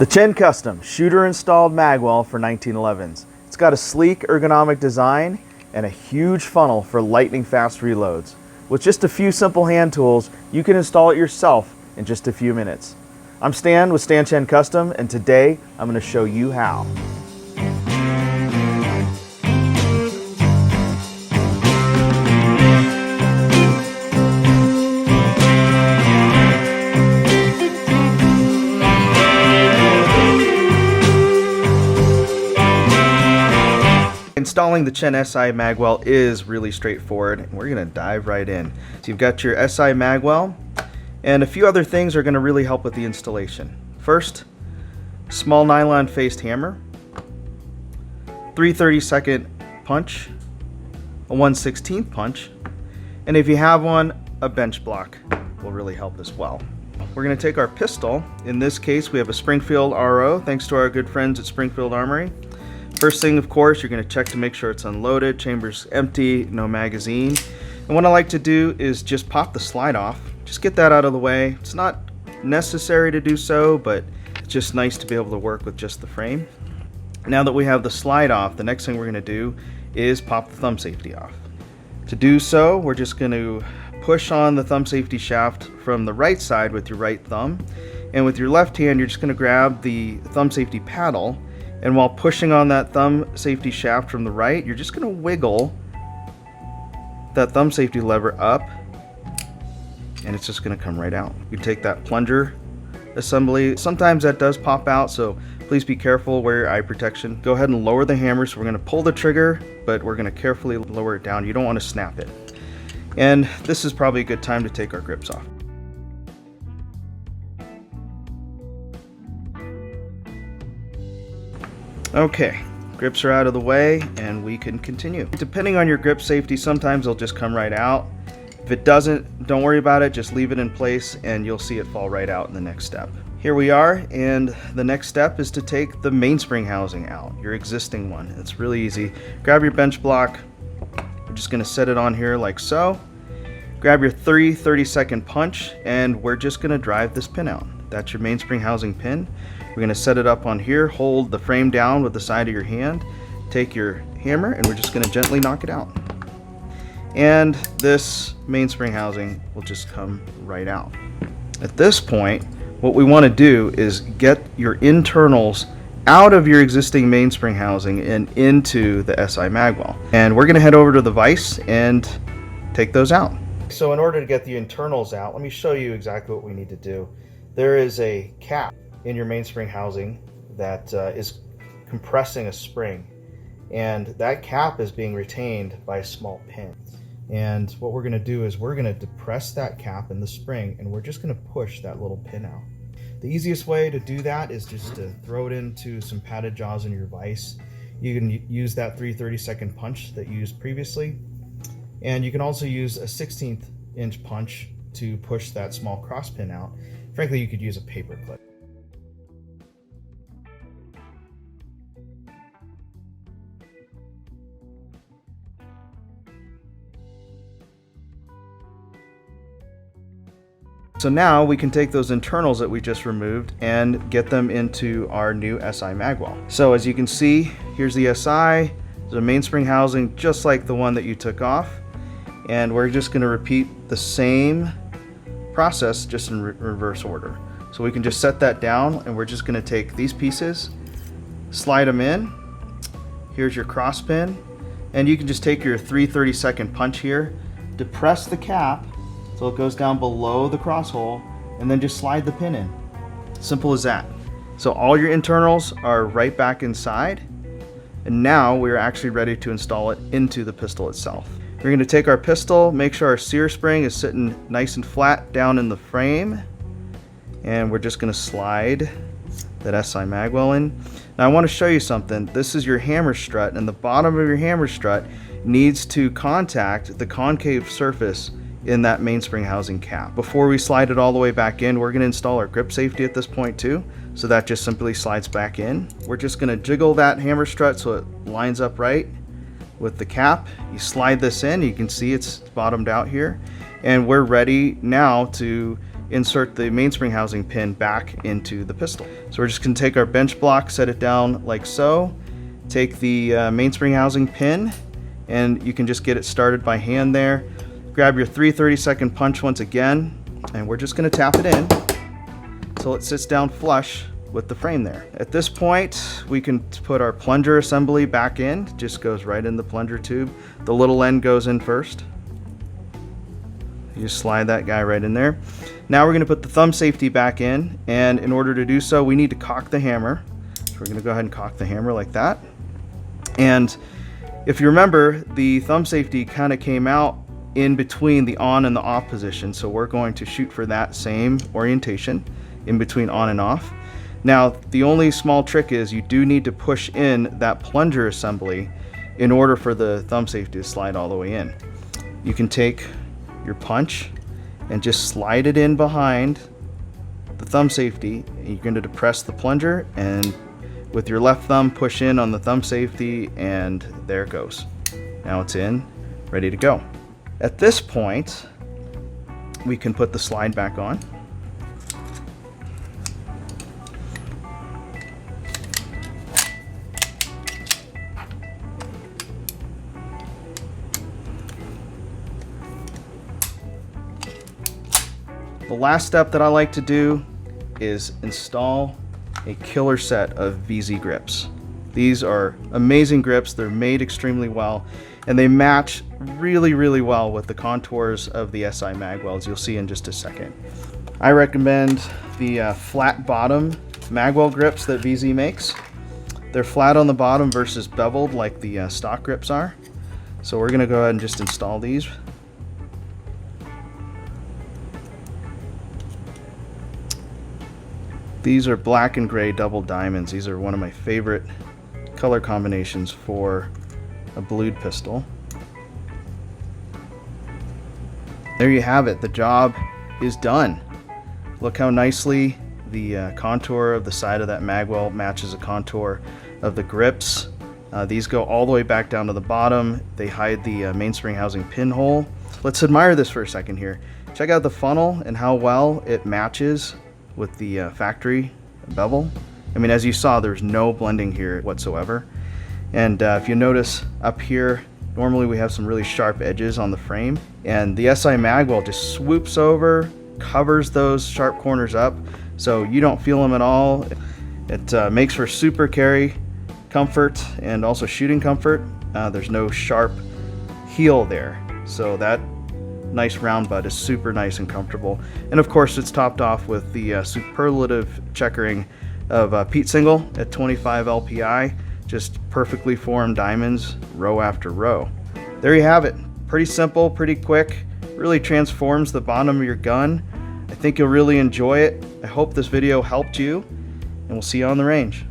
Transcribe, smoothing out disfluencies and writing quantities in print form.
The Chen Custom shooter installed Magwell for 1911s. It's got a sleek ergonomic design and a huge funnel for lightning fast reloads. With just a few simple hand tools, you can install it yourself in just a few minutes. I'm Stan with Stan Chen Custom, and today I'm going to show you how. Installing the Chen SI Magwell is really straightforward, and we're going to dive right in. So you've got your SI Magwell, and a few other things are going to really help with the installation. First, small nylon faced hammer, 3/32 punch, a 1/16 punch, and if you have one, a bench block will really help as well. We're going to take our pistol. In this case, we have a Springfield RO, thanks to our good friends at Springfield Armory. First thing, of course, you're going to check to make sure it's unloaded, chamber's empty, no magazine. And what I like to do is just pop the slide off. Just get that out of the way. It's not necessary to do so, but it's just nice to be able to work with just the frame. Now that we have the slide off, the next thing we're going to do is pop the thumb safety off. To do so, we're just going to push on the thumb safety shaft from the right side with your right thumb. And with your left hand, you're just going to grab the thumb safety paddle. And while pushing on that thumb safety shaft from the right, you're just going to wiggle that thumb safety lever up, and it's just going to come right out. You take that plunger assembly. Sometimes that does pop out, so please be careful, wear your eye protection. Go ahead and lower the hammer. So we're going to pull the trigger, but we're going to carefully lower it down. You don't want to snap it. And this is probably a good time to take our grips off. Okay, grips are out of the way and we can continue. Depending on your grip safety, sometimes they'll just come right out. If it doesn't, don't worry about it, just leave it in place and you'll see it fall right out in the next step. Here we are, and the next step is to take the mainspring housing out, your existing one. It's really easy. Grab your bench block. We're just going to set it on here like so. Grab your 3/32 punch, and we're just going to drive this pin out. That's your mainspring housing pin. We're going to set it up on here, hold the frame down with the side of your hand, take your hammer, and we're just going to gently knock it out. And this mainspring housing will just come right out. At this point, what we want to do is get your internals out of your existing mainspring housing and into the SI Magwell. And we're going to head over to the vise and take those out. So in order to get the internals out, let me show you exactly what we need to do. There is a cap in your mainspring housing that is compressing a spring, and that cap is being retained by a small pin. And what we're going to do is we're going to depress that cap in the spring, and we're just going to push that little pin out. The easiest way to do that is just to throw it into some padded jaws in your vise. You can use that 3/32 punch that you used previously, and you can also use a 1/16 inch punch to push that small cross pin out. Frankly, you could use a paper clip. So now we can take those internals that we just removed and get them into our new SI Magwell. So as you can see, here's the SI, there's a mainspring housing just like the one that you took off. And we're just going to repeat the same process just in reverse order. So we can just set that down, and we're just going to take these pieces, slide them in. Here's your cross pin, and you can just take your 3/32 punch here, depress the cap so it goes down below the cross hole, and then just slide the pin in. Simple as that. So all your internals are right back inside, and now we're actually ready to install it into the pistol itself. We're going to take our pistol, make sure our sear spring is sitting nice and flat down in the frame, and we're just going to slide that SI Magwell in. Now I want to show you something. This is your hammer strut, and the bottom of your hammer strut needs to contact the concave surface in that mainspring housing cap. Before we slide it all the way back in, we're going to install our grip safety at this point too, so that just simply slides back in. We're just going to jiggle that hammer strut so it lines up right with the cap. You slide this in, you can see it's bottomed out here, and we're ready now to insert the mainspring housing pin back into the pistol. So we're just going to take our bench block, set it down like so, take the mainspring housing pin, and you can just get it started by hand there. Grab your 3/32 punch once again, and we're just going to tap it in until it sits down flush with the frame there. At this point, we can put our plunger assembly back in. It just goes right in the plunger tube. The little end goes in first. You just slide that guy right in there. Now we're going to put the thumb safety back in, and in order to do so, we need to cock the hammer. So we're going to go ahead and cock the hammer like that. And if you remember, the thumb safety kind of came out in between the on and the off position, so we're going to shoot for that same orientation in between on and off. Now, the only small trick is you do need to push in that plunger assembly in order for the thumb safety to slide all the way in. You can take your punch and just slide it in behind the thumb safety. You're going to depress the plunger, and with your left thumb push in on the thumb safety, and there it goes. Now it's in, ready to go. At this point, we can put the slide back on. The last step that I like to do is install a killer set of VZ grips. These are amazing grips. They're made extremely well, and they match really, really well with the contours of the SI Magwell, as you'll see in just a second. I recommend the flat bottom Magwell grips that VZ makes. They're flat on the bottom versus beveled like the stock grips are. So we're gonna go ahead and just install these. These are black and gray double diamonds. These are one of my favorite color combinations for a blued pistol. There you have it. The job is done. Look how nicely the contour of the side of that Magwell matches the contour of the grips. These go all the way back down to the bottom. They hide the mainspring housing pinhole. Let's admire this for a second here. Check out the funnel and how well it matches with the factory bevel. I mean, as you saw, there's no blending here whatsoever. And if you notice up here, normally we have some really sharp edges on the frame, and the SI Magwell just swoops over, covers those sharp corners up, so you don't feel them at all. It makes for super carry comfort and also shooting comfort. There's no sharp heel there, so that nice round butt is super nice and comfortable. And of course, it's topped off with the superlative checkering of Pete Single at 25 LPI, just perfectly formed diamonds row after row. There you have it. Pretty simple, pretty quick, really transforms the bottom of your gun. I think you'll really enjoy it. I hope this video helped you, and we'll see you on the range.